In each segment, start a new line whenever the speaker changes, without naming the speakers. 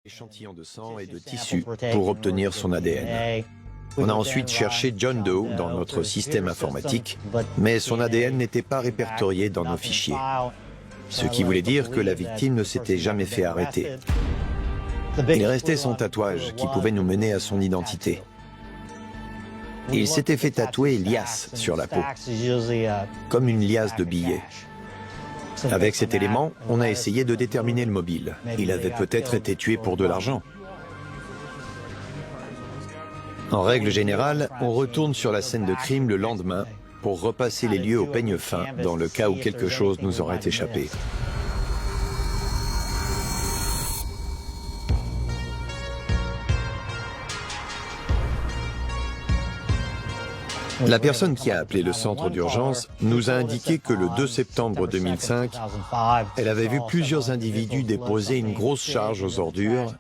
Échantillon de sang et de tissu pour obtenir son ADN. On a ensuite cherché John Doe dans notre système informatique, mais son ADN n'était pas répertorié dans nos fichiers. Ce qui voulait dire que la victime ne s'était jamais fait arrêter. Il restait son tatouage qui pouvait nous mener à son identité. Il s'était fait tatouer liasse sur la peau, comme une liasse de billets. Avec cet élément, on a essayé de déterminer le mobile. Il avait peut-être été tué pour de l'argent. En règle générale, on retourne sur la scène de crime le lendemain pour repasser les lieux au peigne fin dans le cas où quelque chose nous aurait échappé. La personne qui a appelé le centre d'urgence nous a indiqué que le 2 septembre 2005, elle avait vu plusieurs individus déposer une grosse charge aux ordures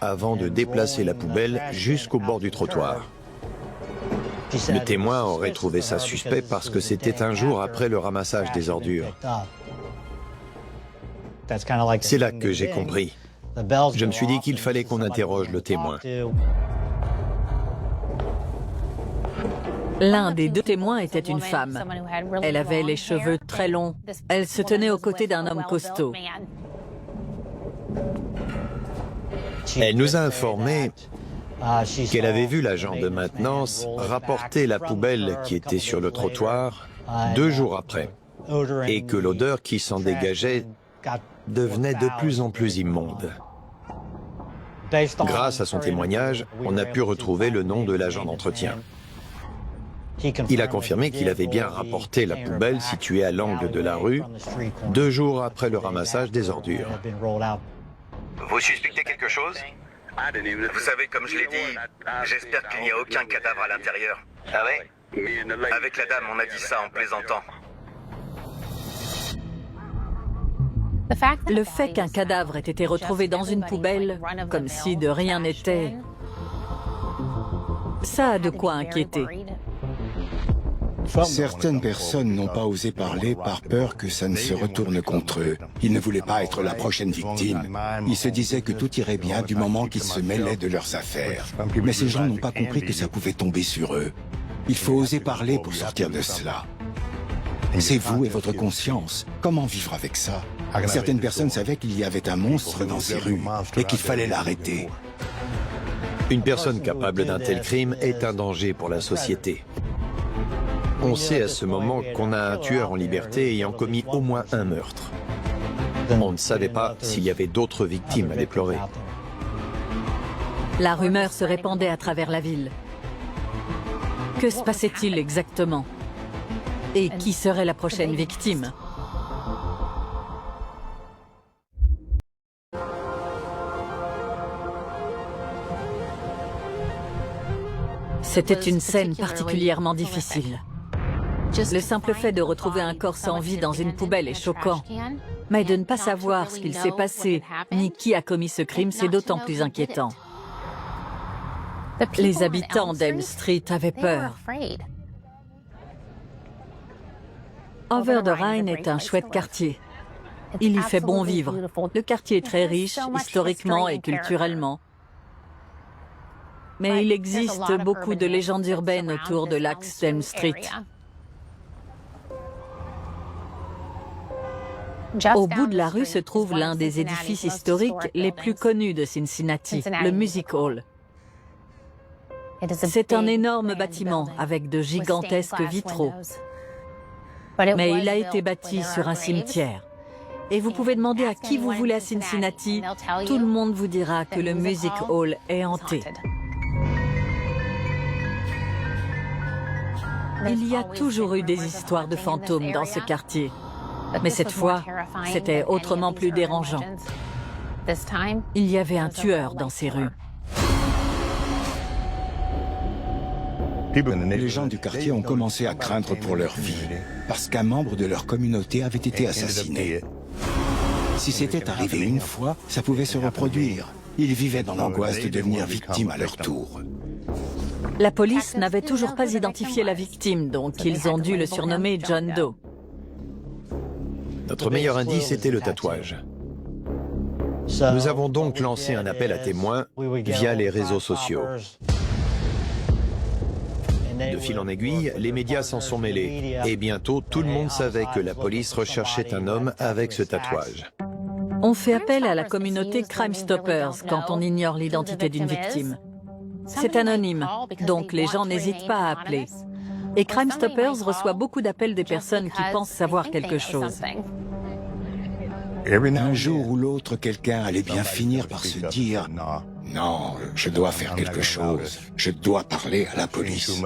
avant de déplacer la poubelle jusqu'au bord du trottoir. Le témoin aurait trouvé ça suspect parce que c'était un jour après le ramassage des ordures. C'est là que j'ai compris. Je me suis dit qu'il fallait qu'on interroge le témoin.
L'un des deux témoins était une femme. Elle avait les cheveux très longs. Elle se tenait aux côtés d'un homme costaud.
Elle nous a informé qu'elle avait vu l'agent de maintenance rapporter la poubelle qui était sur le trottoir 2 jours après et que l'odeur qui s'en dégageait devenait de plus en plus immonde. Grâce à son témoignage, on a pu retrouver le nom de l'agent d'entretien. Il a confirmé qu'il avait bien rapporté la poubelle située à l'angle de la rue 2 jours après le ramassage des ordures.
Vous suspectez quelque chose? Vous savez, comme je l'ai dit, j'espère qu'il n'y a aucun cadavre à l'intérieur. Ah ouais? Avec la dame, on a dit ça en plaisantant.
Le fait qu'un cadavre ait été retrouvé dans une poubelle, comme si de rien n'était, ça a de quoi inquiéter.
Certaines personnes n'ont pas osé parler par peur que ça ne se retourne contre eux. Ils ne voulaient pas être la prochaine victime. Ils se disaient que tout irait bien du moment qu'ils se mêlaient de leurs affaires. Mais ces gens n'ont pas compris que ça pouvait tomber sur eux. Il faut oser parler pour sortir de cela. C'est vous et votre conscience. Comment vivre avec ça? Certaines personnes savaient qu'il y avait un monstre dans ces rues et qu'il fallait l'arrêter.
Une personne capable d'un tel crime est un danger pour la société. On sait à ce moment qu'on a un tueur en liberté ayant commis au moins un meurtre. On ne savait pas s'il y avait d'autres victimes à déplorer.
La rumeur se répandait à travers la ville. Que se passait-il exactement? Et qui serait la prochaine victime? C'était une scène particulièrement difficile. Le simple fait de retrouver un corps sans vie dans une poubelle est choquant, mais de ne pas savoir ce qu'il s'est passé ni qui a commis ce crime, c'est d'autant plus inquiétant. Les habitants d'Elm Street avaient peur. Over the Rhine est un chouette quartier. Il y fait bon vivre. Le quartier est très riche, historiquement et culturellement. Mais il existe beaucoup de légendes urbaines autour de l'axe d'Elm Street. Au bout de la rue se trouve l'un des édifices historiques les plus connus de Cincinnati, le Music Hall. C'est un énorme bâtiment avec de gigantesques vitraux. Mais il a été bâti sur un cimetière. Et vous pouvez demander à qui vous voulez à Cincinnati, tout le monde vous dira que le Music Hall est hanté. Il y a toujours eu des histoires de fantômes dans ce quartier. Mais cette fois, c'était autrement plus dérangeant. Il y avait un tueur dans ces rues.
Les gens du quartier ont commencé à craindre pour leur vie, parce qu'un membre de leur communauté avait été assassiné. Si c'était arrivé une fois, ça pouvait se reproduire. Ils vivaient dans l'angoisse de devenir victimes à leur tour.
La police n'avait toujours pas identifié la victime, donc ils ont dû le surnommer John Doe.
Notre meilleur indice était le tatouage. Nous avons donc lancé un appel à témoins via les réseaux sociaux. De fil en aiguille, les médias s'en sont mêlés. Et bientôt, tout le monde savait que la police recherchait un homme avec ce tatouage.
On fait appel à la communauté Crime Stoppers quand on ignore l'identité d'une victime. C'est anonyme, donc les gens n'hésitent pas à appeler. Et Crime Stoppers reçoit beaucoup d'appels des personnes qui pensent savoir quelque chose.
Un jour ou l'autre, quelqu'un allait bien finir par se dire « Non, je dois faire quelque chose. Je dois parler à la police. »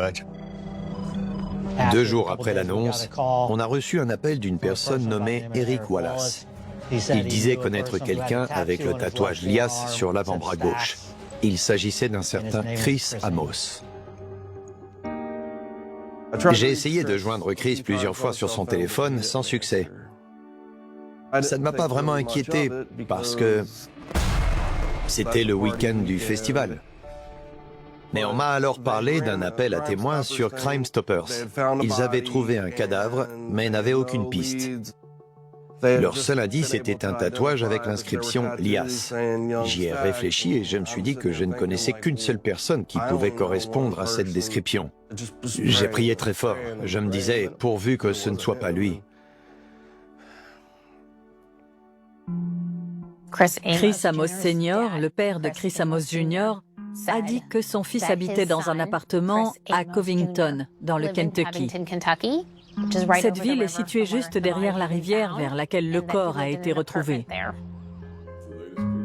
2 jours après l'annonce, on a reçu un appel d'une personne nommée Eric Wallace. Il disait connaître quelqu'un avec le tatouage Lias sur l'avant-bras gauche. Il s'agissait d'un certain Chris Amos. J'ai essayé de joindre Chris plusieurs fois sur son téléphone sans succès. Ça ne m'a pas vraiment inquiété parce que c'était le week-end du festival. Mais on m'a alors parlé d'un appel à témoins sur Crime Stoppers. Ils avaient trouvé un cadavre, mais n'avaient aucune piste. Leur seul indice était un tatouage avec l'inscription Lias. J'y ai réfléchi et je me suis dit que je ne connaissais qu'une seule personne qui pouvait correspondre à cette description. J'ai prié très fort. Je me disais, pourvu que ce ne soit pas lui.
Chris Amos Sr., le père de Chris Amos Jr., a dit que son fils habitait dans un appartement à Covington, dans le Kentucky. Cette ville est située juste derrière la rivière vers laquelle le corps a été retrouvé.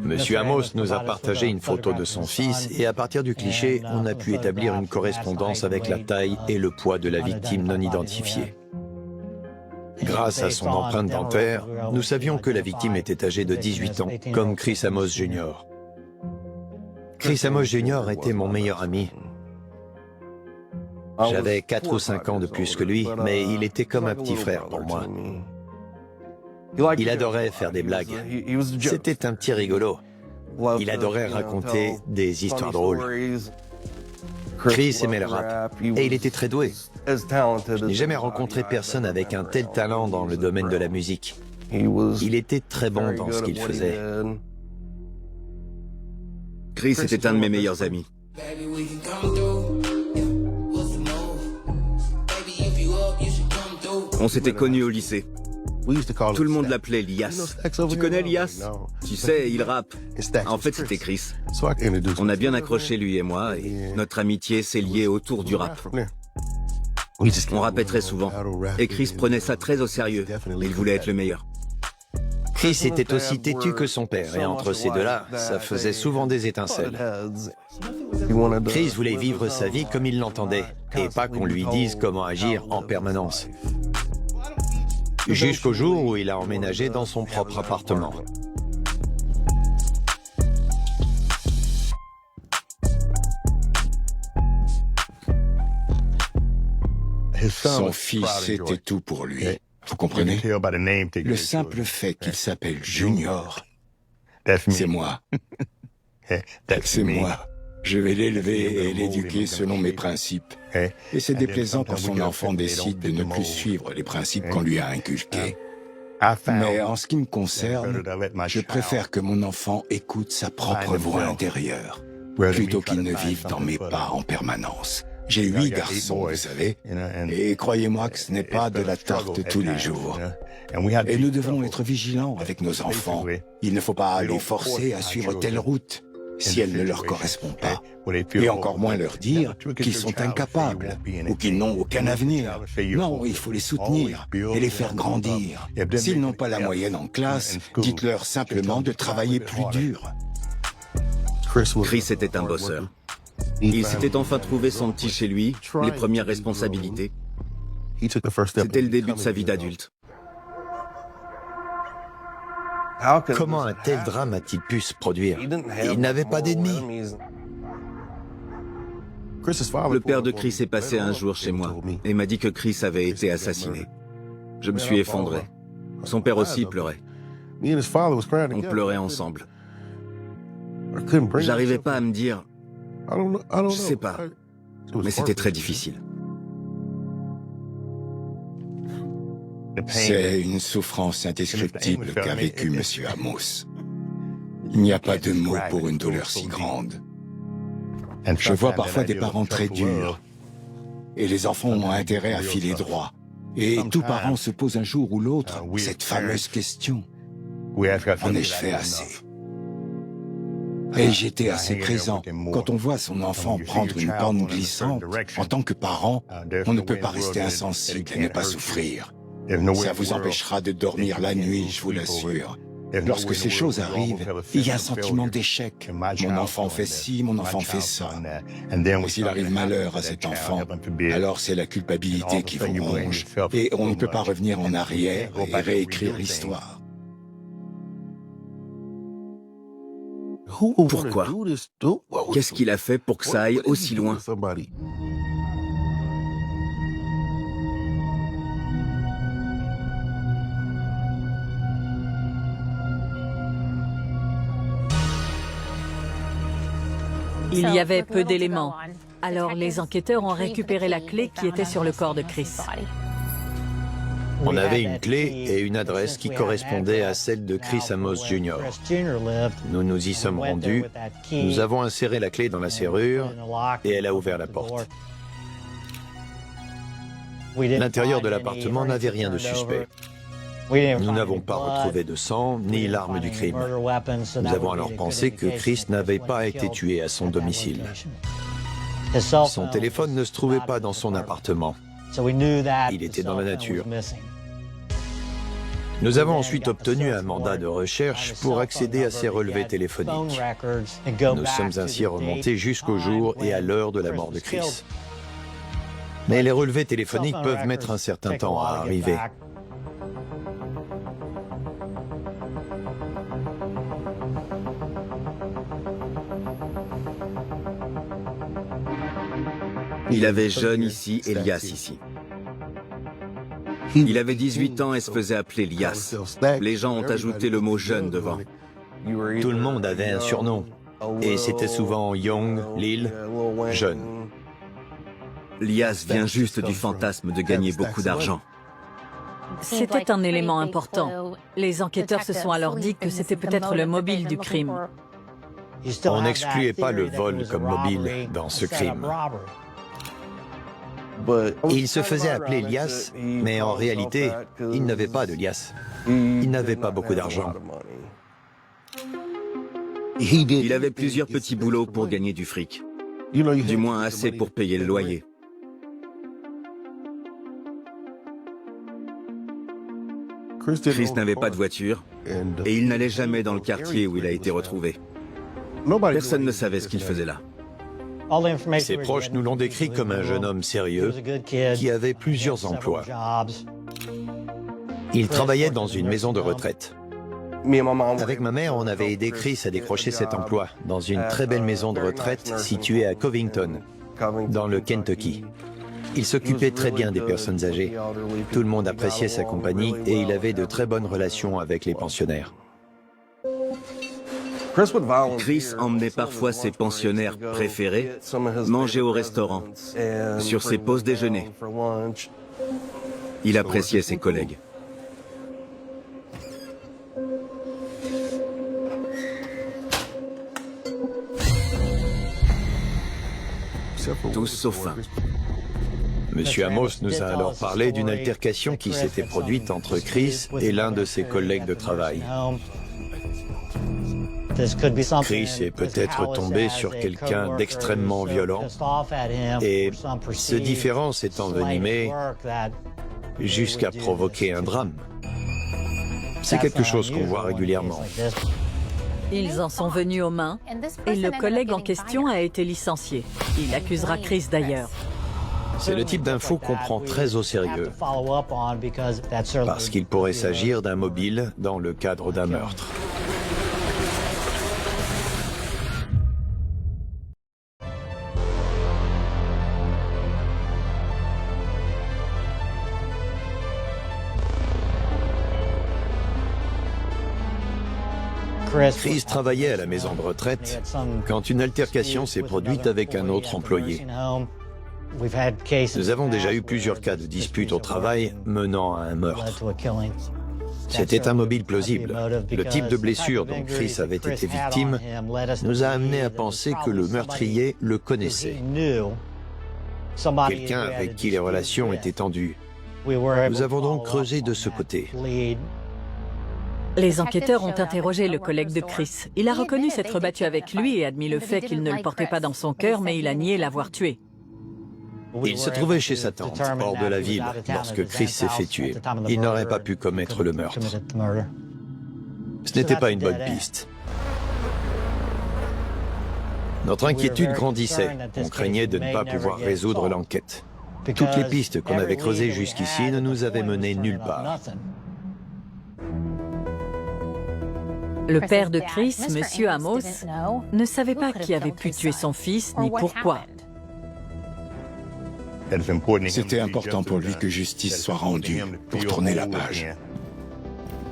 Monsieur Amos nous a partagé une photo de son fils et à partir du cliché, on a pu établir une correspondance avec la taille et le poids de la victime non identifiée. Grâce à son empreinte dentaire, nous savions que la victime était âgée de 18 ans, comme Chris Amos Jr. Chris Amos Jr. était mon meilleur ami. J'avais 4 ou 5 ans de plus que lui, mais il était comme un petit frère pour moi. Il adorait faire des blagues. C'était un petit rigolo. Il adorait raconter des histoires drôles. Chris aimait le rap, et il était très doué. Je n'ai jamais rencontré personne avec un tel talent dans le domaine de la musique. Il était très bon dans ce qu'il faisait.
Chris était un de mes meilleurs amis. On s'était connus au lycée. Tout le monde l'appelait Lias. Tu connais Lias? Tu sais, il rappe. En fait, c'était Chris. On a bien accroché, lui et moi, et notre amitié s'est liée autour du rap. On rappait très souvent, et Chris prenait ça très au sérieux. Il voulait être le meilleur.
Chris était aussi têtu que son père, et entre ces deux-là, ça faisait souvent des étincelles. Chris voulait vivre sa vie comme il l'entendait, et pas qu'on lui dise comment agir en permanence. Jusqu'au jour où il a emménagé dans son propre appartement.
Son fils était tout pour lui. Vous comprenez? Le simple fait qu'il s'appelle Junior, c'est moi. C'est moi. Je vais l'élever et l'éduquer selon mes principes. Et c'est déplaisant quand son enfant décide de ne plus suivre les principes qu'on lui a inculqués. Mais en ce qui me concerne, je préfère que mon enfant écoute sa propre voix intérieure, plutôt qu'il ne vive dans mes pas en permanence. J'ai 8 garçons, vous savez, et croyez-moi que ce n'est pas de la tarte tous les jours. Et nous devons être vigilants avec nos enfants. Il ne faut pas les forcer à suivre telle route si elle ne leur correspond pas, et encore moins leur dire qu'ils sont incapables ou qu'ils n'ont aucun avenir. Non, il faut les soutenir et les faire grandir. S'ils n'ont pas la moyenne en classe, dites-leur simplement de travailler plus dur.
Chris était un bosseur. Il s'était enfin trouvé son petit chez lui, les premières responsabilités. C'était le début de sa vie d'adulte.
Comment un tel drame a-t-il pu se produire? Il n'avait pas d'ennemis.
Le père de Chris est passé un jour chez moi et m'a dit que Chris avait été assassiné. Je me suis effondré. Son père aussi pleurait. On pleurait ensemble. J'arrivais pas à me dire... Je sais pas, mais c'était très difficile.
C'est une souffrance indescriptible qu'a vécue M. Amos. Il n'y a pas de mots pour une douleur si grande. Je vois parfois des parents très durs, et les enfants ont intérêt à filer droit. Et tout parent se pose un jour ou l'autre cette fameuse question. En ai-je fait assez? Et j'étais assez présent. Quand on voit son enfant prendre une pente glissante, en tant que parent, on ne peut pas rester insensible et ne pas souffrir. Ça vous empêchera de dormir la nuit, je vous l'assure. Lorsque ces choses arrivent, il y a un sentiment d'échec. Mon enfant fait ci, mon enfant fait ça. Mais s'il arrive malheur à cet enfant, alors c'est la culpabilité qui vous ronge. Et on ne peut pas revenir en arrière et réécrire l'histoire.
Pourquoi? Qu'est-ce qu'il a fait pour que ça aille aussi loin?
Il y avait peu d'éléments. Alors les enquêteurs ont récupéré la clé qui était sur le corps de Chris.
On avait une clé et une adresse qui correspondaient à celle de Chris Amos Jr. Nous nous y sommes rendus, nous avons inséré la clé dans la serrure et elle a ouvert la porte. L'intérieur de l'appartement n'avait rien de suspect. Nous n'avons pas retrouvé de sang ni l'arme du crime. Nous avons alors pensé que Chris n'avait pas été tué à son domicile. Son téléphone ne se trouvait pas dans son appartement. Il était dans la nature. Nous avons ensuite obtenu un mandat de recherche pour accéder à ces relevés téléphoniques. Nous sommes ainsi remontés jusqu'au jour et à l'heure de la mort de Chris. Mais les relevés téléphoniques peuvent mettre un certain temps à arriver.
Il avait John ici et Lias ici. Il avait 18 ans et se faisait appeler Lias. Les gens ont ajouté le mot jeune devant.
Tout le monde avait un surnom. Et c'était souvent Young, Lil, jeune.
Lias vient juste du fantasme de gagner beaucoup d'argent.
C'était un élément important. Les enquêteurs se sont alors dit que c'était peut-être le mobile du crime.
On n'excluait pas le vol comme mobile dans ce crime. Il se faisait appeler Lias, mais en réalité, il n'avait pas de Lias. Il n'avait pas beaucoup d'argent.
Il avait plusieurs petits boulots pour gagner du fric. Du moins assez pour payer le loyer. Chris n'avait pas de voiture et il n'allait jamais dans le quartier où il a été retrouvé. Personne ne savait ce qu'il faisait là.
Ses proches nous l'ont décrit comme un jeune homme sérieux qui avait plusieurs emplois. Il travaillait dans une maison de retraite. Avec ma mère, on avait aidé Chris à décrocher cet emploi dans une très belle maison de retraite située à Covington, dans le Kentucky. Il s'occupait très bien des personnes âgées. Tout le monde appréciait sa compagnie et il avait de très bonnes relations avec les pensionnaires.
Chris emmenait parfois ses pensionnaires préférés manger au restaurant, sur ses pauses déjeuner. Il appréciait ses collègues. Tous sauf un.
Monsieur Amos nous a alors parlé d'une altercation qui s'était produite entre Chris et l'un de ses collègues de travail. Chris est peut-être tombé sur quelqu'un d'extrêmement violent et ce différend s'est envenimé jusqu'à provoquer un drame. C'est quelque chose qu'on voit régulièrement.
Ils en sont venus aux mains et le collègue en question a été licencié. Il accusera Chris d'ailleurs.
C'est le type d'info qu'on prend très au sérieux parce qu'il pourrait s'agir d'un mobile dans le cadre d'un meurtre. Chris travaillait à la maison de retraite quand une altercation s'est produite avec un autre employé. Nous avons déjà eu plusieurs cas de disputes au travail menant à un meurtre. C'était un mobile plausible. Le type de blessure dont Chris avait été victime nous a amené à penser que le meurtrier le connaissait. Quelqu'un avec qui les relations étaient tendues. Nous avons donc creusé de ce côté.
Les enquêteurs ont interrogé le collègue de Chris. Il a reconnu s'être battu avec lui et admis le fait qu'il ne le portait pas dans son cœur, mais il a nié l'avoir tué.
Il se trouvait chez sa tante, hors de la ville, lorsque Chris s'est fait tuer. Il n'aurait pas pu commettre le meurtre. Ce n'était pas une bonne piste. Notre inquiétude grandissait. On craignait de ne pas pouvoir résoudre l'enquête. Toutes les pistes qu'on avait creusées jusqu'ici ne nous avaient menés nulle part.
Le père de Chris, Monsieur Amos, ne savait pas qui avait pu tuer son fils ni pourquoi.
C'était important pour lui que justice soit rendue pour tourner la page.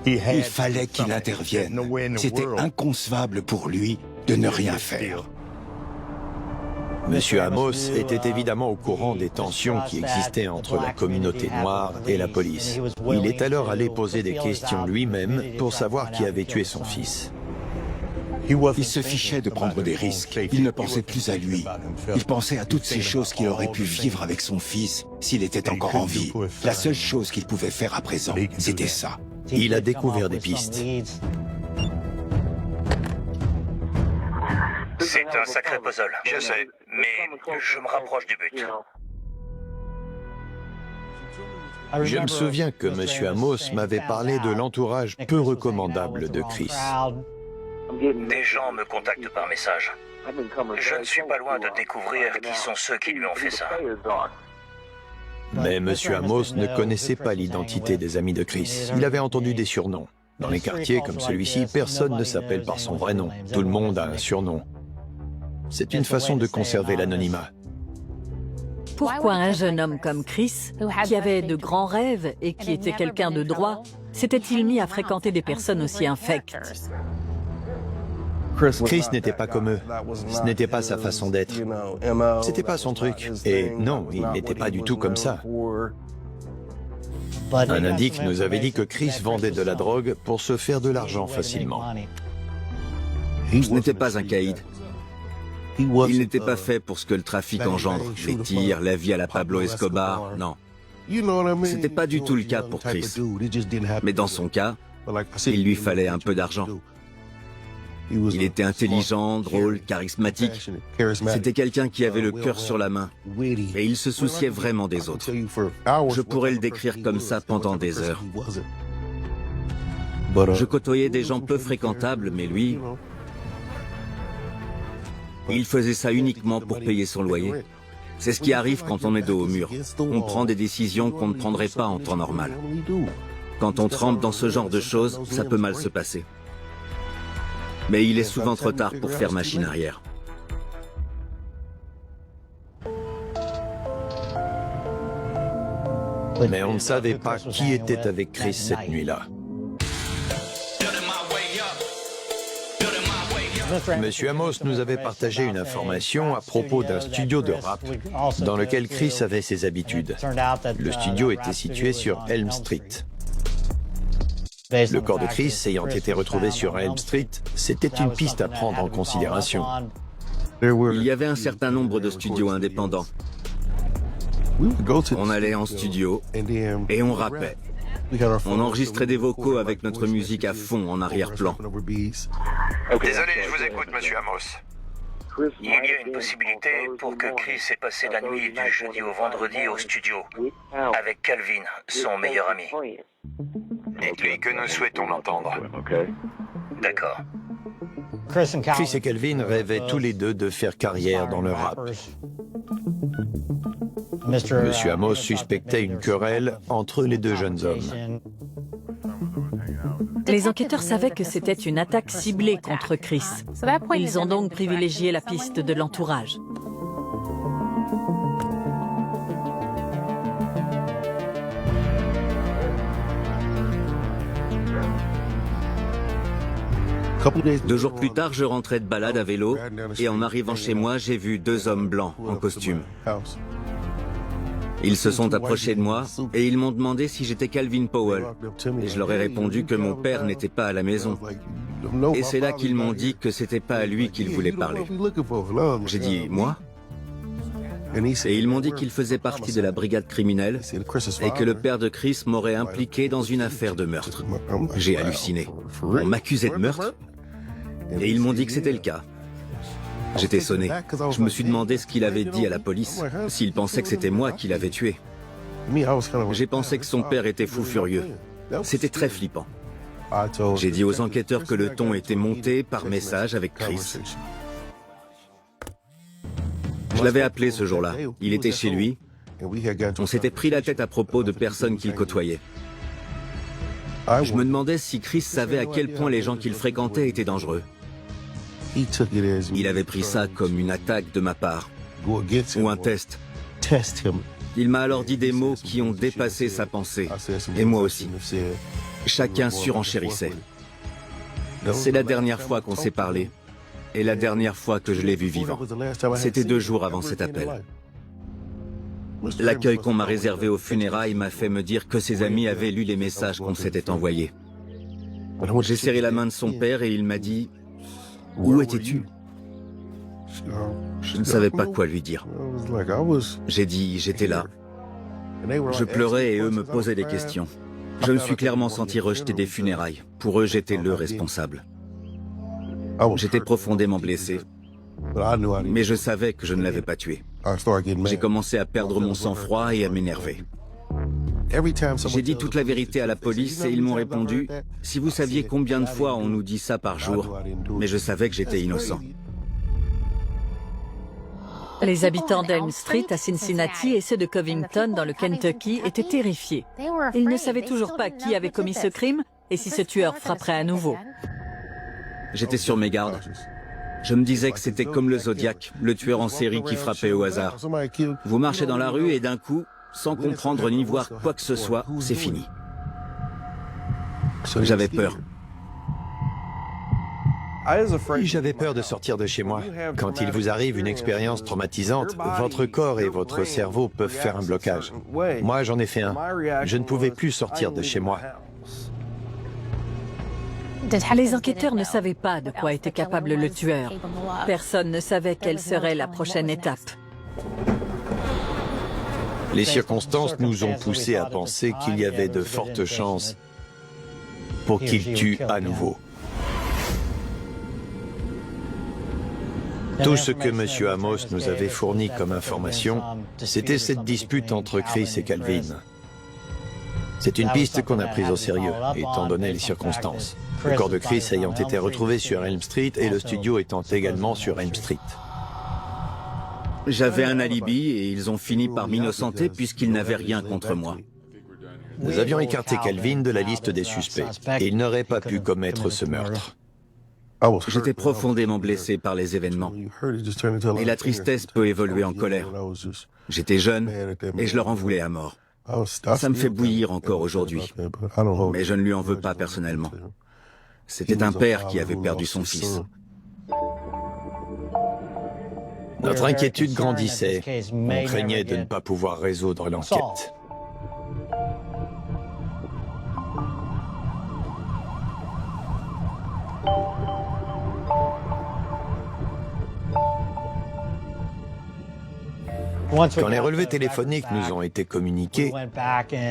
Il fallait qu'il intervienne. C'était inconcevable pour lui de ne rien faire.
Monsieur Amos était évidemment au courant des tensions qui existaient entre la communauté noire et la police. Il est alors allé poser des questions lui-même pour savoir qui avait tué son fils.
Il se fichait de prendre des risques. Il ne pensait plus à lui. Il pensait à toutes ces choses qu'il aurait pu vivre avec son fils s'il était encore en vie. La seule chose qu'il pouvait faire à présent, c'était ça.
Il a découvert des pistes.
C'est un sacré puzzle, je sais, mais je me rapproche du but.
Je me souviens que Monsieur Amos m'avait parlé de l'entourage peu recommandable de Chris.
Des gens me contactent par message. Je ne suis pas loin de découvrir qui sont ceux qui lui ont fait ça.
Mais Monsieur Amos ne connaissait pas l'identité des amis de Chris. Il avait entendu des surnoms. Dans les quartiers comme celui-ci, personne ne s'appelle par son vrai nom. Tout le monde a un surnom. C'est une façon de conserver l'anonymat.
Pourquoi un jeune homme comme Chris, qui avait de grands rêves et qui était quelqu'un de droit, s'était-il mis à fréquenter des personnes aussi infectes?
Chris n'était pas comme eux. Ce n'était pas sa façon d'être. C'était pas son truc. Et non, il n'était pas du tout comme ça. Un indique nous avait dit que Chris vendait de la drogue pour se faire de l'argent facilement.
Ce n'était pas un caïd. Il n'était pas fait pour ce que le trafic engendre. Les tirs, la vie à la Pablo Escobar, non. C'était pas du tout le cas pour Chris. Mais dans son cas, il lui fallait un peu d'argent. Il était intelligent, drôle, charismatique. C'était quelqu'un qui avait le cœur sur la main. Et il se souciait vraiment des autres. Je pourrais le décrire comme ça pendant des heures. Je côtoyais des gens peu fréquentables, mais lui, il faisait ça uniquement pour payer son loyer. C'est ce qui arrive quand on est dos au mur. On prend des décisions qu'on ne prendrait pas en temps normal. Quand on trempe dans ce genre de choses, ça peut mal se passer. Mais il est souvent trop tard pour faire machine arrière.
Mais on ne savait pas qui était avec Chris cette nuit-là. Monsieur Amos nous avait partagé une information à propos d'un studio de rap dans lequel Chris avait ses habitudes. Le studio était situé sur Elm Street. Le corps de Chris ayant été retrouvé sur Elm Street, c'était une piste à prendre en considération.
Il y avait un certain nombre de studios indépendants. On allait en studio et on rappait. On enregistrait des vocaux avec notre musique à fond en arrière-plan.
Désolé, je vous écoute, Monsieur Amos. Il y a une possibilité pour que Chris ait passé la nuit du jeudi au vendredi au studio avec Calvin, son meilleur ami. Dites-lui que nous souhaitons l'entendre. D'accord.
Chris et Calvin rêvaient tous les deux de faire carrière dans le rap. Monsieur Amos suspectait une querelle entre les deux jeunes hommes.
Les enquêteurs savaient que c'était une attaque ciblée contre Chris. Ils ont donc privilégié la piste de l'entourage.
Deux jours plus tard, je rentrais de balade à vélo et en arrivant chez moi, j'ai vu deux hommes blancs en costume. Ils se sont approchés de moi et ils m'ont demandé si j'étais Calvin Powell. Et je leur ai répondu que mon père n'était pas à la maison. Et c'est là qu'ils m'ont dit que c'était pas à lui qu'ils voulaient parler. J'ai dit, moi? Et ils m'ont dit qu'il faisait partie de la brigade criminelle et que le père de Chris m'aurait impliqué dans une affaire de meurtre. J'ai halluciné. On m'accusait de meurtre et ils m'ont dit que c'était le cas. J'étais sonné. Je me suis demandé ce qu'il avait dit à la police, s'il pensait que c'était moi qui l'avais tué. J'ai pensé que son père était fou furieux. C'était très flippant. J'ai dit aux enquêteurs que le ton était monté par message avec Chris. Je l'avais appelé ce jour-là. Il était chez lui. On s'était pris la tête à propos de personnes qu'il côtoyait. Je me demandais si Chris savait à quel point les gens qu'il fréquentait étaient dangereux. Il avait pris ça comme une attaque de ma part, ou un test. Il m'a alors dit des mots qui ont dépassé sa pensée, et moi aussi. Chacun surenchérissait. C'est la dernière fois qu'on s'est parlé, et la dernière fois que je l'ai vu vivant. C'était 2 jours avant cet appel. L'accueil qu'on m'a réservé aux funérailles m'a fait me dire que ses amis avaient lu les messages qu'on s'était envoyés. J'ai serré la main de son père et il m'a dit « Où étais-tu » Je ne savais pas quoi lui dire. J'ai dit « J'étais là ». Je pleurais et eux me posaient des questions. Je me suis clairement senti rejeté des funérailles. Pour eux, j'étais le responsable. J'étais profondément blessé, mais je savais que je ne l'avais pas tué. J'ai commencé à perdre mon sang-froid et à m'énerver. J'ai dit toute la vérité à la police et ils m'ont répondu « Si vous saviez combien de fois on nous dit ça par jour », mais je savais que j'étais innocent.
Les habitants d'Elm Street à Cincinnati et ceux de Covington dans le Kentucky étaient terrifiés. Ils ne savaient toujours pas qui avait commis ce crime et si ce tueur frapperait à nouveau.
J'étais sur mes gardes. Je me disais que c'était comme le Zodiac, le tueur en série qui frappait au hasard. Vous marchez dans la rue et d'un coup, sans comprendre ni voir quoi que ce soit, c'est fini. J'avais peur.
J'avais peur de sortir de chez moi. Quand il vous arrive une expérience traumatisante, votre corps et votre cerveau peuvent faire un blocage. Moi, j'en ai fait un. Je ne pouvais plus sortir de chez moi.
Les enquêteurs ne savaient pas de quoi était capable le tueur. Personne ne savait quelle serait la prochaine étape.
Les circonstances nous ont poussés à penser qu'il y avait de fortes chances pour qu'il tue à nouveau. Tout ce que M. Amos nous avait fourni comme information, c'était cette dispute entre Chris et Calvin. C'est une piste qu'on a prise au sérieux, étant donné les circonstances. Le corps de Chris ayant été retrouvé sur Elm Street et le studio étant également sur Elm Street.
J'avais un alibi et ils ont fini par m'innocenter puisqu'ils n'avaient rien contre moi.
Nous avions écarté Calvin de la liste des suspects et il n'aurait pas pu commettre ce meurtre.
J'étais profondément blessé par les événements. Et la tristesse peut évoluer en colère. J'étais jeune et je leur en voulais à mort. Ça me fait bouillir encore aujourd'hui. Mais je ne lui en veux pas personnellement. C'était un père qui avait perdu son fils.
Notre inquiétude grandissait. On craignait de ne pas pouvoir résoudre l'enquête. Quand les relevés téléphoniques nous ont été communiqués,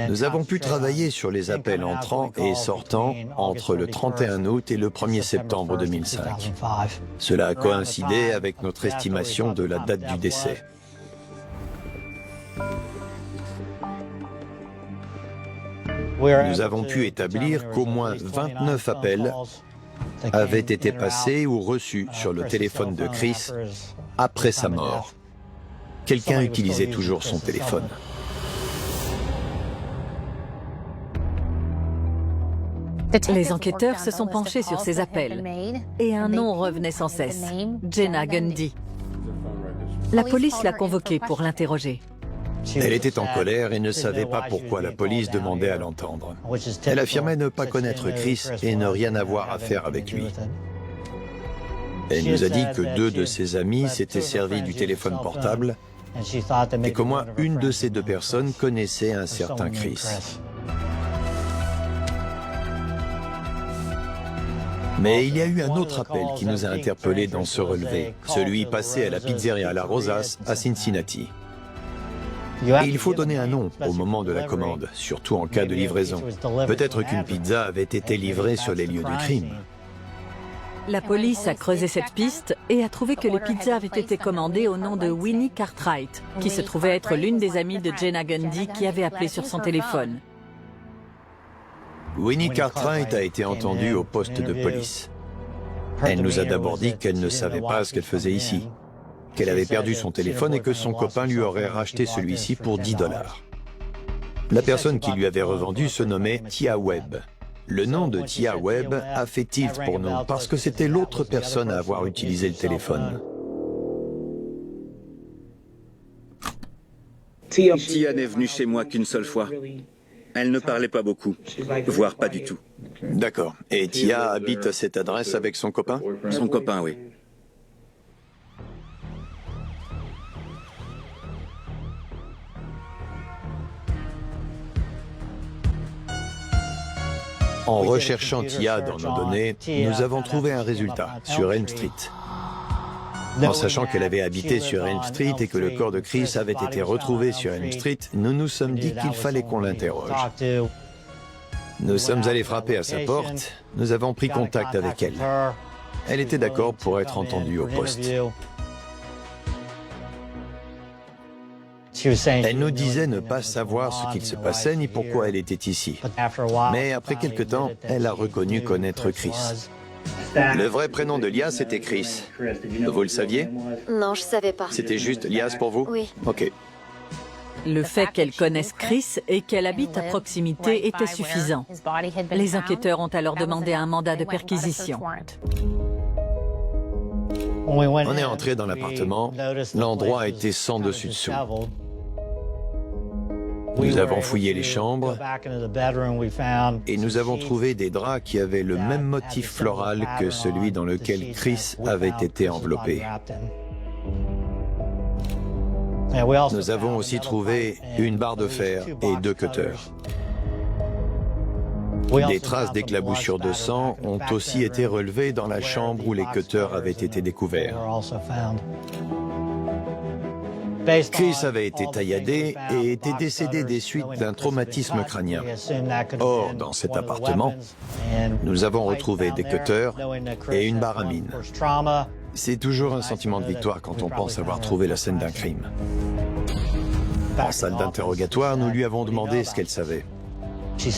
nous avons pu travailler sur les appels entrants et sortants entre le 31 août et le 1er septembre 2005. Cela a coïncidé avec notre estimation de la date du décès. Nous avons pu établir qu'au moins 29 appels avaient été passés ou reçus sur le téléphone de Chris après sa mort. Quelqu'un utilisait toujours son téléphone.
Les enquêteurs se sont penchés sur ces appels et un nom revenait sans cesse, Jenna Gundy. La police l'a convoquée pour l'interroger.
Elle était en colère et ne savait pas pourquoi la police demandait à l'entendre. Elle affirmait ne pas connaître Chris et ne rien avoir à faire avec lui. Elle nous a dit que 2 de ses amis s'étaient servis du téléphone portable et qu'au moins une de ces deux personnes connaissait un certain Chris. Mais il y a eu un autre appel qui nous a interpellés dans ce relevé, celui passé à la pizzeria La Rosas à Cincinnati. Et il faut donner un nom au moment de la commande, surtout en cas de livraison. Peut-être qu'une pizza avait été livrée sur les lieux du crime.
La police a creusé cette piste et a trouvé que les pizzas avaient été commandées au nom de Winnie Cartwright, qui se trouvait être l'une des amies de Jenna Gundy qui avait appelé sur son téléphone.
Winnie Cartwright a été entendue au poste de police. Elle nous a d'abord dit qu'elle ne savait pas ce qu'elle faisait ici, qu'elle avait perdu son téléphone et que son copain lui aurait racheté celui-ci pour $10. La personne qui lui avait revendu se nommait Tia Webb. Le nom de Tia Webb a fait tilt pour nous parce que c'était l'autre personne à avoir utilisé le téléphone.
Tia n'est venue chez moi qu'une seule fois. Elle ne parlait pas beaucoup, voire pas du tout.
D'accord. Et Tia habite à cette adresse avec son copain?
Son copain, oui.
En recherchant Tia dans nos données, nous avons trouvé un résultat sur Elm Street. En sachant qu'elle avait habité sur Elm Street et que le corps de Chris avait été retrouvé sur Elm Street, nous nous sommes dit qu'il fallait qu'on l'interroge. Nous sommes allés frapper à sa porte, nous avons pris contact avec elle. Elle était d'accord pour être entendue au poste. Elle nous disait ne pas savoir ce qu'il se passait ni pourquoi elle était ici. Mais après quelque temps, elle a reconnu connaître Chris. Le vrai prénom de Lias était Chris. Vous le saviez?
Non, je savais pas.
C'était juste Lias pour vous?
Oui.
Ok.
Le fait qu'elle connaisse Chris et qu'elle habite à proximité était suffisant. Les enquêteurs ont alors demandé un mandat de perquisition.
On est entré dans l'appartement, l'endroit était sans dessus-dessous. Nous avons fouillé les chambres et nous avons trouvé des draps qui avaient le même motif floral que celui dans lequel Chris avait été enveloppé. Nous avons aussi trouvé une barre de fer et 2 cutters. Des traces d'éclaboussures de sang ont aussi été relevées dans la chambre où les cutters avaient été découverts. Chris avait été tailladé et était décédé des suites d'un traumatisme crânien. Or, dans cet appartement, nous avons retrouvé des cutters et une barre à mine. C'est toujours un sentiment de victoire quand on pense avoir trouvé la scène d'un crime. En salle d'interrogatoire, nous lui avons demandé ce qu'elle savait.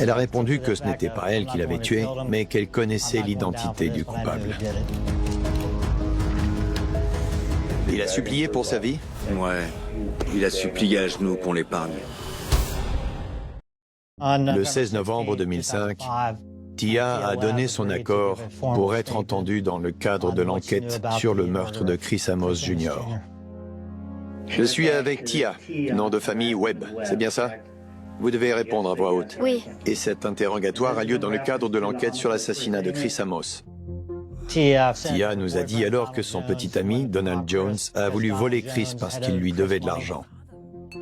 Elle a répondu que ce n'était pas elle qui l'avait tué, mais qu'elle connaissait l'identité du coupable. Il a supplié pour sa vie?
Ouais, il a supplié à genoux qu'on l'épargne.
Le 16 novembre 2005, Tia a donné son accord pour être entendue dans le cadre de l'enquête sur le meurtre de Chris Amos Jr. Je suis avec Tia, nom de famille Webb, c'est bien ça? Vous devez répondre à voix haute.
Oui.
Et cet interrogatoire a lieu dans le cadre de l'enquête sur l'assassinat de Chris Amos.
Tia
nous a dit alors que son petit ami, Donald Jones, a voulu voler Chris parce qu'il lui devait de l'argent.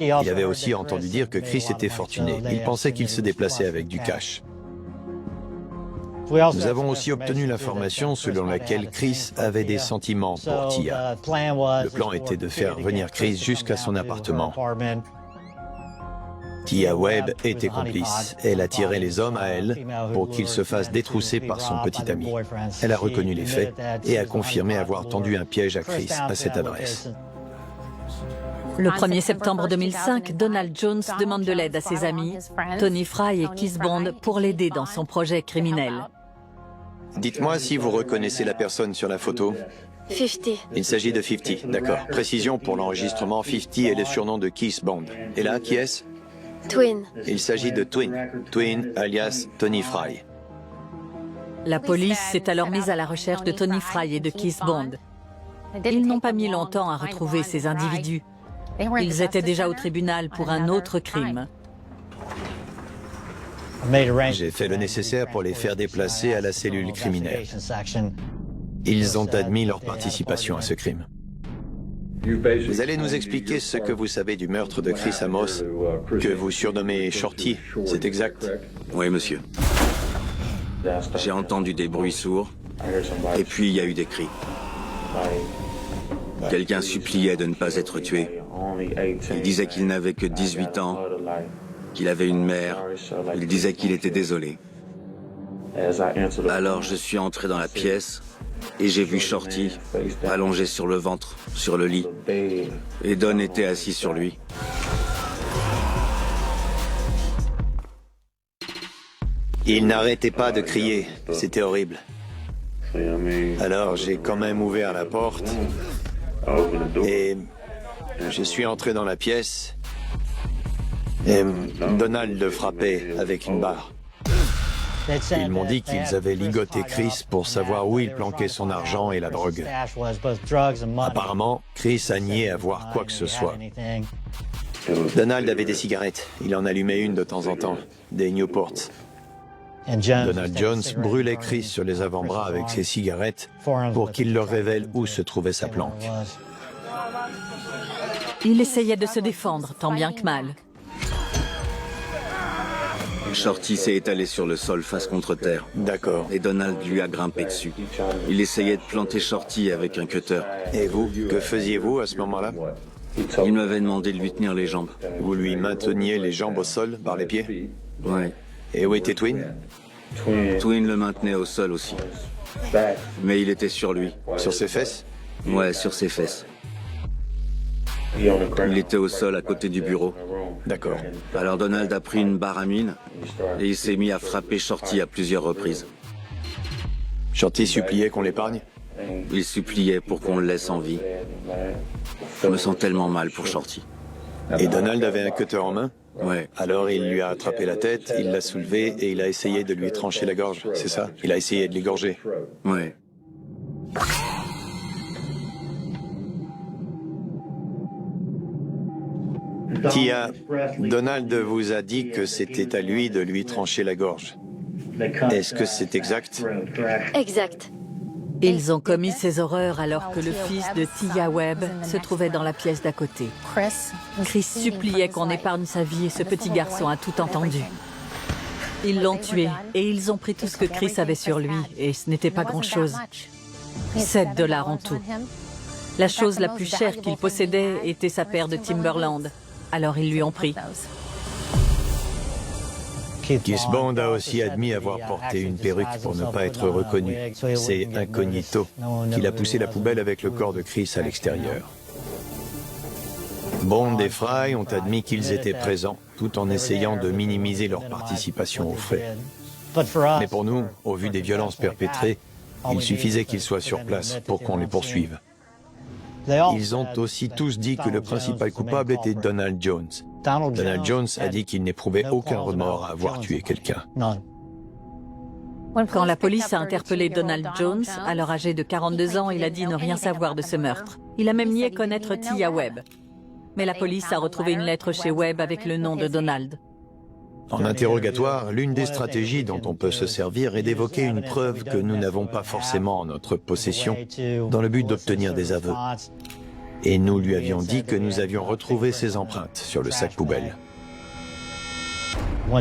Il avait aussi entendu dire que Chris était fortuné. Il pensait qu'il se déplaçait avec du cash. Nous avons aussi obtenu l'information selon laquelle Chris avait des sentiments pour Tia. Le plan était de faire venir Chris jusqu'à son appartement. Tia Webb était complice. Elle attirait les hommes à elle pour qu'ils se fassent détrousser par son petit ami. Elle a reconnu les faits et a confirmé avoir tendu un piège à Chris à cette adresse.
Le 1er septembre 2005, Donald Jones demande de l'aide à ses amis, Tony Fry et Keith Bond, pour l'aider dans son projet criminel.
Dites-moi si vous reconnaissez la personne sur la photo.
50.
Il s'agit de 50, d'accord. Précision pour l'enregistrement, 50 est le surnom de Keith Bond. Et là, qui est-ce?
Twin.
Il s'agit de Twin. Twin alias Tony Fry.
La police s'est alors mise à la recherche de Tony Fry et de Keith Bond. Ils n'ont pas mis longtemps à retrouver ces individus. Ils étaient déjà au tribunal pour un autre crime.
J'ai fait le nécessaire pour les faire déplacer à la cellule criminelle. Ils ont admis leur participation à ce crime. Vous allez nous expliquer ce que vous savez du meurtre de Chris Amos, que vous surnommez Shorty, c'est exact?
Oui, monsieur. J'ai entendu des bruits sourds, et puis il y a eu des cris. Quelqu'un suppliait de ne pas être tué. Il disait qu'il n'avait que 18 ans, qu'il avait une mère. Il disait qu'il était désolé. Alors je suis entré dans la pièce et j'ai vu Shorty allongé sur le ventre, sur le lit. Et Don était assis sur lui.
Il n'arrêtait pas de crier, c'était horrible. Alors j'ai quand même ouvert la porte et je suis entré dans la pièce et Donald frappait avec une barre. Ils m'ont dit qu'ils avaient ligoté Chris pour savoir où il planquait son argent et la drogue. Apparemment, Chris a nié avoir quoi que ce soit. Donald avait des cigarettes. Il en allumait une de temps en temps, des Newports. Donald Jones brûlait Chris sur les avant-bras avec ses cigarettes pour qu'il leur révèle où se trouvait sa planque.
Il essayait de se défendre, tant bien que mal.
Shorty s'est étalé sur le sol face contre terre.
D'accord.
Et Donald lui a grimpé dessus. Il essayait de planter Shorty avec un cutter.
Et vous, que faisiez-vous à ce moment-là?
Il m'avait demandé de lui tenir les jambes.
Vous lui mainteniez les jambes au sol par les pieds?
Ouais.
Et où était Twin?
Twin le maintenait au sol aussi. Mais il était sur lui.
Sur ses fesses?
Ouais, sur ses fesses. Il était au sol à côté du bureau.
D'accord.
Alors Donald a pris une barre à mine et il s'est mis à frapper Shorty à plusieurs reprises.
Shorty suppliait qu'on l'épargne?
Il suppliait pour qu'on le laisse en vie. Je me sens tellement mal pour Shorty.
Et Donald avait un cutter en main?
Ouais.
Alors il lui a attrapé la tête, il l'a soulevé et il a essayé de lui trancher la gorge, c'est ça? Il a essayé de l'égorger.
Ouais.
Tia, Donald vous a dit que c'était à lui de lui trancher la gorge. Est-ce que c'est exact?
Exact.
Ils ont commis ces horreurs alors que le fils de Tia Webb se trouvait dans la pièce d'à côté. Chris suppliait qu'on épargne sa vie et ce petit garçon a tout entendu. Ils l'ont tué et ils ont pris tout ce que Chris avait sur lui et ce n'était pas grand-chose. $7 en tout. La chose la plus chère qu'il possédait était sa paire de Timberland. Alors ils lui ont pris.
Keith Bond a aussi admis avoir porté une perruque pour ne pas être reconnu. C'est incognito qu'il a poussé la poubelle avec le corps de Chris à l'extérieur. Bond et Fry ont admis qu'ils étaient présents, tout en essayant de minimiser leur participation aux faits. Mais pour nous, au vu des violences perpétrées, il suffisait qu'ils soient sur place pour qu'on les poursuive. Ils ont aussi tous dit que le principal coupable était Donald Jones. Donald Jones a dit qu'il n'éprouvait aucun remords à avoir tué quelqu'un.
Quand la police a interpellé Donald Jones, alors âgé de 42 ans, il a dit ne rien savoir de ce meurtre. Il a même nié connaître Tia Webb. Mais la police a retrouvé une lettre chez Webb avec le nom de Donald.
En interrogatoire, l'une des stratégies dont on peut se servir est d'évoquer une preuve que nous n'avons pas forcément en notre possession, dans le but d'obtenir des aveux. Et nous lui avions dit que nous avions retrouvé ses empreintes sur le sac poubelle.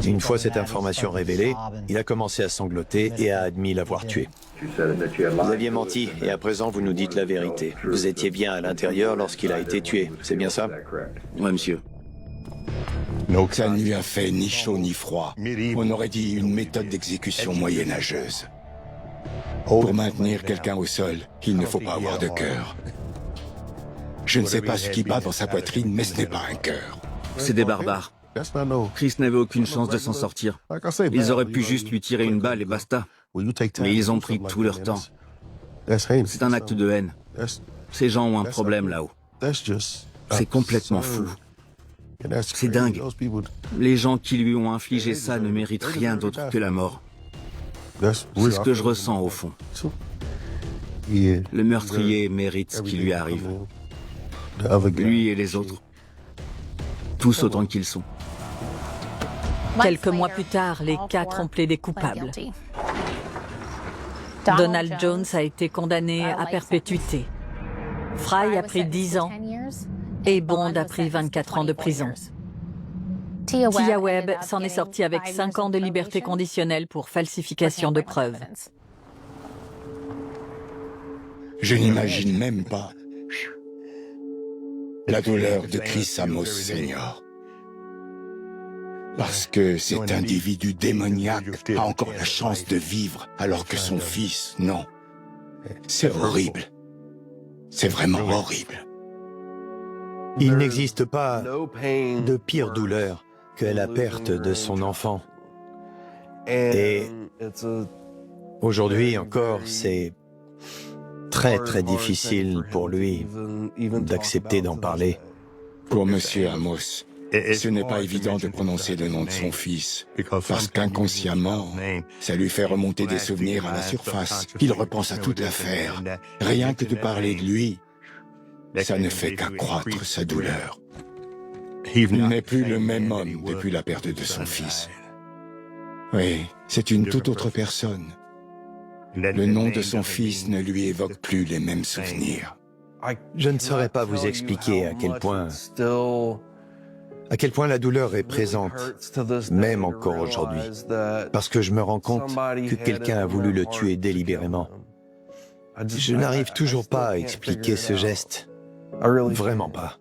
Une fois cette information révélée, il a commencé à sangloter et a admis l'avoir tué. Vous aviez menti et à présent vous nous dites la vérité. Vous étiez bien à l'intérieur lorsqu'il a été tué, c'est bien ça?
Ouais, monsieur.
Ça ne lui a fait ni chaud ni froid. On aurait dit une méthode d'exécution moyenâgeuse. Pour maintenir quelqu'un au sol, il ne faut pas avoir de cœur. Je ne sais pas ce qui bat dans sa poitrine, mais ce n'est pas un cœur.
C'est des barbares. Chris n'avait aucune chance de s'en sortir. Ils auraient pu juste lui tirer une balle et basta. Mais ils ont pris tout leur temps. C'est un acte de haine. Ces gens ont un problème là-haut. C'est complètement fou. C'est dingue. Les gens qui lui ont infligé ça ne méritent rien d'autre que la mort. C'est ce que je ressens au fond. Le meurtrier mérite ce qui lui arrive. Lui et les autres. Tous autant qu'ils sont.
Quelques mois plus tard, les 4 ont plaidé coupables. Donald Jones a été condamné à perpétuité. Fry a pris 10 ans Et Bond a pris 24 ans de prison. Tia Webb s'en est sortie avec 5 ans de liberté conditionnelle pour falsification de preuves.
Je n'imagine même pas la douleur de Chris Amos Senior. Parce que cet individu démoniaque a encore la chance de vivre alors que son fils, non. C'est horrible. C'est vraiment horrible.
Il n'existe pas de pire douleur que la perte de son enfant. Et aujourd'hui encore, c'est très difficile pour lui d'accepter d'en parler.
Pour Monsieur Amos, ce n'est pas évident de prononcer le nom de son fils, parce qu'inconsciemment, ça lui fait remonter des souvenirs à la surface. Il repense à toute l'affaire. Rien que de parler de lui, ça ne fait qu'accroître sa douleur. Il n'est plus le même homme depuis la perte de son fils. Oui, c'est une toute autre personne. Le nom de son fils ne lui évoque plus les mêmes souvenirs.
Je ne saurais pas vous expliquer à quel point la douleur est présente, même encore aujourd'hui, parce que je me rends compte que quelqu'un a voulu le tuer délibérément. Je n'arrive toujours pas à expliquer ce geste, vraiment pas.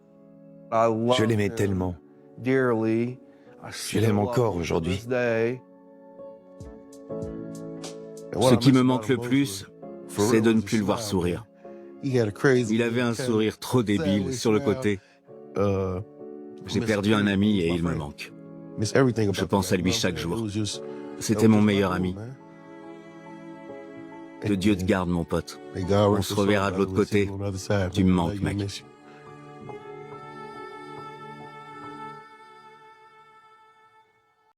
Je l'aimais tellement. Je l'aime encore aujourd'hui.
Ce qui me manque le plus, c'est de ne plus le voir sourire. Il avait un sourire trop débile sur le côté. J'ai perdu un ami et il me manque. Je pense à lui chaque jour. C'était mon meilleur ami. Que Dieu te garde, mon pote. On se reverra de l'autre côté. Tu me manques, mec.